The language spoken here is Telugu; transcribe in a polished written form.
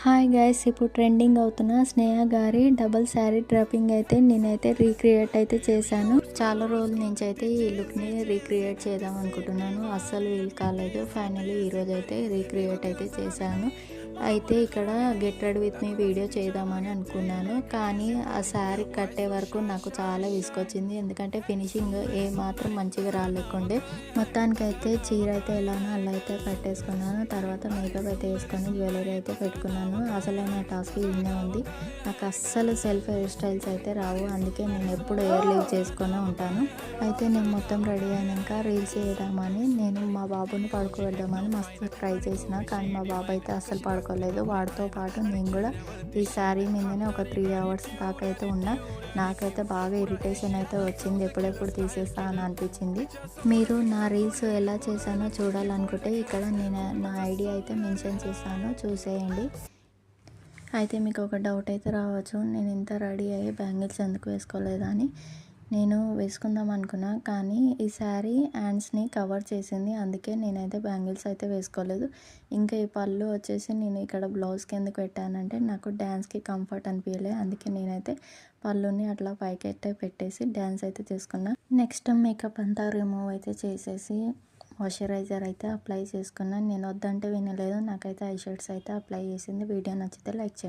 హాయ్ గైస్, ఇప్పుడు ట్రెండింగ్ అవుతున్న స్నేహ గారి డబుల్ శారీ డ్రాపింగ్ అయితే నేనైతే రీక్రియేట్ అయితే చేశాను. చాలా రోజుల నుంచి అయితే ఈ లుక్ని రీక్రియేట్ చేద్దాం అనుకుంటున్నాను. అస్సలు వీలు కాలేదు. ఫైనల్లీ ఈరోజు అయితే రీక్రియేట్ అయితే చేశాను. అయితే ఇక్కడ get ready with me video చేద్దామని అనుకున్నాను, కానీ ఆ శారీ కట్టే వరకు నాకు చాలా విసుకొచ్చింది. ఎందుకంటే ఫినిషింగ్ ఏమాత్రం మంచిగా రాలేకుండే. మొత్తానికైతే చీర అయితే ఎలానో అలా అయితే కట్టేసుకున్నాను. తర్వాత మేకప్ అయితే వేసుకొని జ్యువెలరీ అయితే పెట్టుకున్నాను. అసలైన టాస్క్ ఈయనే ఉంది. నాకు అస్సలు సెల్ఫ్ హెయిర్ స్టైల్స్ అయితే రావు, అందుకే నేను ఎప్పుడు ఎయిర్ లీవ్ చేసుకునే ఉంటాను. అయితే నేను మొత్తం రెడీ అయినాక రీల్స్ చేద్దామని నేను మా బాబుని పడుకోబెడదామని మస్తు ట్రై చేసిన, కానీ మా బాబు అయితే అస్సలు పడుకోలేదు. వాడితో పాటు నేను కూడా ఈ శారీ మీదనే ఒక 3 అవర్స్ దాకా అయితే ఉన్నా. నాకైతే బాగా ఇరిటేషన్ అయితే వచ్చింది, ఎప్పుడెప్పుడు తీసేస్తా అని అనిపించింది. మీరు నా రీల్స్ ఎలా చేశానో చూడాలనుకుంటే ఇక్కడ నేను నా ఐడియా అయితే మెన్షన్ చేశాను, చూసేయండి. అయితే మీకు ఒక డౌట్ అయితే రావచ్చు, నేను ఇంత రెడీ అయ్యి బ్యాంగిల్స్ ఎందుకు వేసుకోలేదని. నేను వేసుకుందాం అనుకున్నా, కానీ ఈ శారీ హ్యాండ్స్ని కవర్ చేసింది, అందుకే నేనైతే బ్యాంగిల్స్ అయితే వేసుకోలేదు. ఇంకా ఈ పళ్ళు వచ్చేసి నేను ఇక్కడ బ్లౌజ్కి ఎందుకు పెట్టానంటే నాకు డ్యాన్స్కి కంఫర్ట్ అనిపించలే, అందుకే నేనైతే పళ్ళుని అట్లా పైకి అయితే పెట్టేసి డ్యాన్స్ అయితే చేసుకున్నా. నెక్స్ట్ మేకప్ అంతా రిమూవ్ అయితే చేసేసి మాయిశ్చరైజర్ అయితే అప్లై చేసుకున్నాను. నేను వద్దంటే వినలేదు, నాకైతే ఐ షేడ్స్ అయితే అప్లై చేసింది. వీడియో నచ్చితే లైక్ చేయండి.